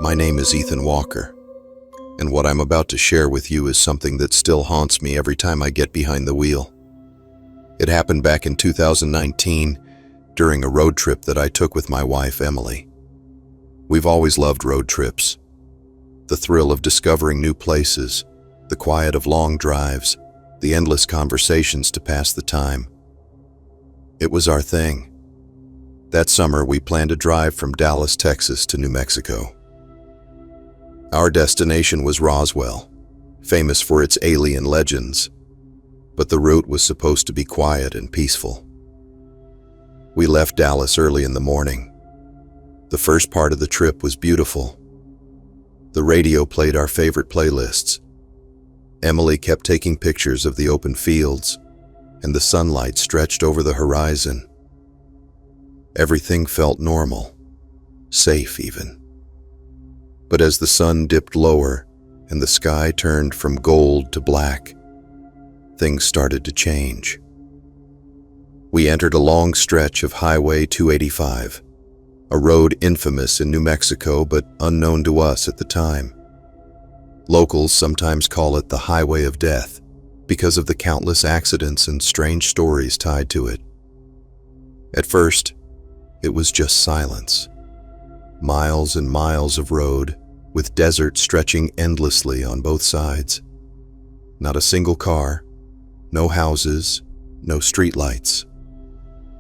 My name is Ethan Walker, and what I'm about to share with you is something that still haunts me every time I get behind the wheel. It happened back in 2019 during a road trip that I took with my wife, Emily. We've always loved road trips. The thrill of discovering new places, the quiet of long drives, the endless conversations to pass the time. It was our thing. That summer, we planned a drive from Dallas, Texas to New Mexico. Our destination was Roswell, famous for its alien legends, but the route was supposed to be quiet and peaceful. We left Dallas early in the morning. The first part of the trip was beautiful. The radio played our favorite playlists. Emily kept taking pictures of the open fields, and the sunlight stretched over the horizon. Everything felt normal, safe even. But as the sun dipped lower and the sky turned from gold to black, things started to change. We entered a long stretch of Highway 285, a road infamous in New Mexico but unknown to us at the time. Locals sometimes call it the Highway of Death because of the countless accidents and strange stories tied to it. At first, it was just silence. Miles and miles of road, with desert stretching endlessly on both sides. Not a single car, no houses, no streetlights.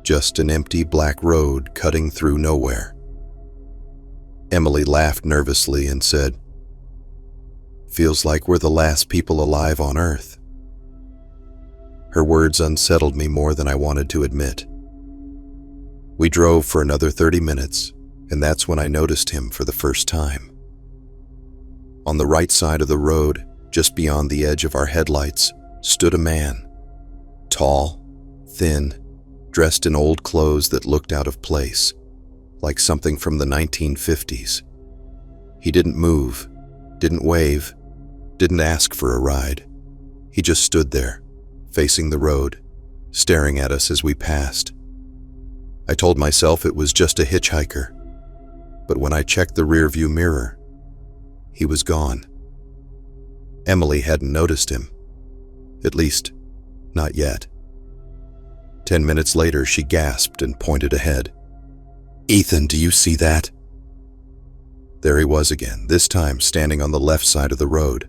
Just an empty black road cutting through nowhere. Emily laughed nervously and said, "Feels like we're the last people alive on Earth." Her words unsettled me more than I wanted to admit. We drove for another 30 minutes, and that's when I noticed him for the first time. On the right side of the road, just beyond the edge of our headlights, stood a man. Tall, thin, dressed in old clothes that looked out of place, like something from the 1950s. He didn't move, didn't wave, didn't ask for a ride. He just stood there, facing the road, staring at us as we passed. I told myself it was just a hitchhiker, but when I checked the rearview mirror, he was gone. Emily hadn't noticed him. At least, not yet. 10 minutes later, she gasped and pointed ahead. "Ethan, do you see that?" There he was again, this time standing on the left side of the road.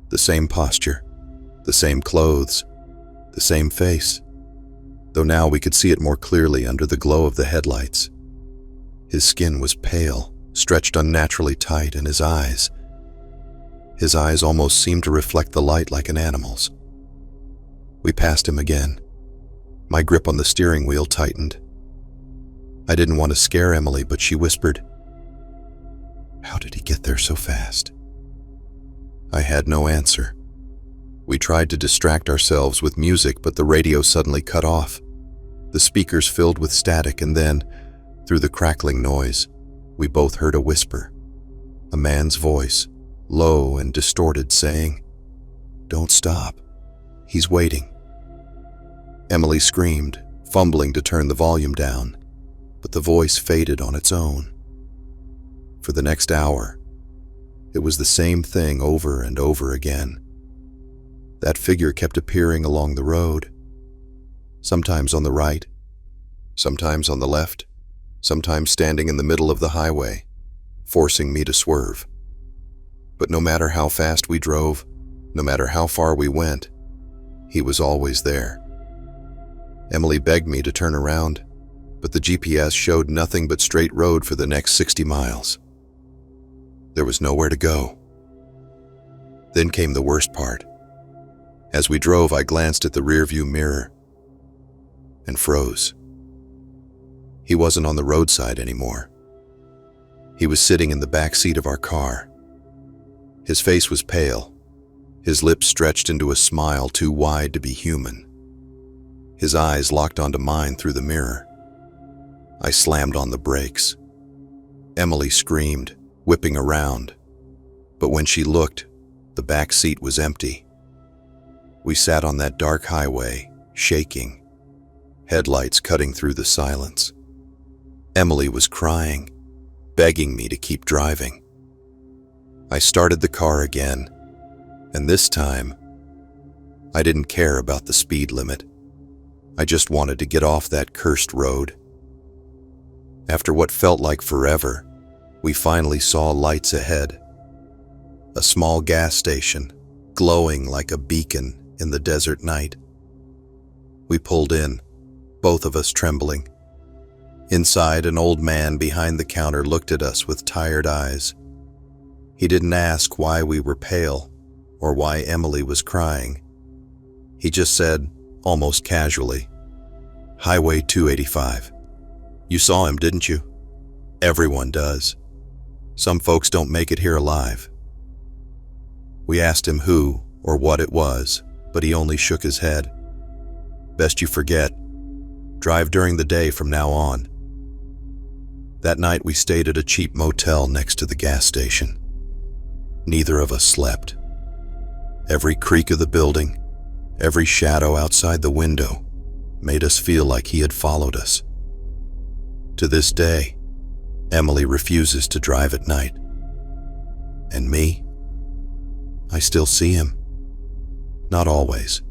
The same posture, the same clothes, the same face, though now we could see it more clearly under the glow of the headlights. His skin was pale, stretched unnaturally tight, and his eyes almost seemed to reflect the light like an animal's. We passed him again. My grip on the steering wheel tightened. I didn't want to scare Emily, but she whispered, "How did he get there so fast?" I had no answer. We tried to distract ourselves with music, but the radio suddenly cut off. The speakers filled with static, and then, through the crackling noise, we both heard a whisper. A man's voice, low and distorted, saying, "Don't stop. He's waiting." Emily screamed, fumbling to turn the volume down, but the voice faded on its own. For the next hour, it was the same thing over and over again. That figure kept appearing along the road, sometimes on the right, sometimes on the left, sometimes standing in the middle of the highway, forcing me to swerve. But no matter how fast we drove, no matter how far we went, he was always there. Emily begged me to turn around, but the GPS showed nothing but straight road for the next 60 miles. There was nowhere to go. Then came the worst part. As we drove, I glanced at the rearview mirror and froze. He wasn't on the roadside anymore. He was sitting in the back seat of our car. His face was pale, his lips stretched into a smile too wide to be human. His eyes locked onto mine through the mirror. I slammed on the brakes. Emily screamed, whipping around, but when she looked, the back seat was empty. We sat on that dark highway, shaking, headlights cutting through the silence. Emily was crying, begging me to keep driving. I started the car again, and this time, I didn't care about the speed limit. I just wanted to get off that cursed road. After what felt like forever, we finally saw lights ahead. A small gas station, glowing like a beacon in the desert night. We pulled in, both of us trembling. Inside, an old man behind the counter looked at us with tired eyes. He didn't ask why we were pale or why Emily was crying. He just said, almost casually, "Highway 285. You saw him, didn't you? Everyone does. Some folks don't make it here alive." We asked him who or what it was, but he only shook his head. "Best you forget. Drive during the day from now on." That night we stayed at a cheap motel next to the gas station. Neither of us slept. Every creak of the building, every shadow outside the window made us feel like he had followed us. To this day, Emily refuses to drive at night. And me? I still see him. Not always.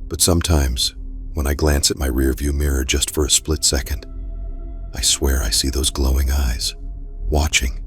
But sometimes, when I glance at my rearview mirror just for a split second, I swear I see those glowing eyes, watching,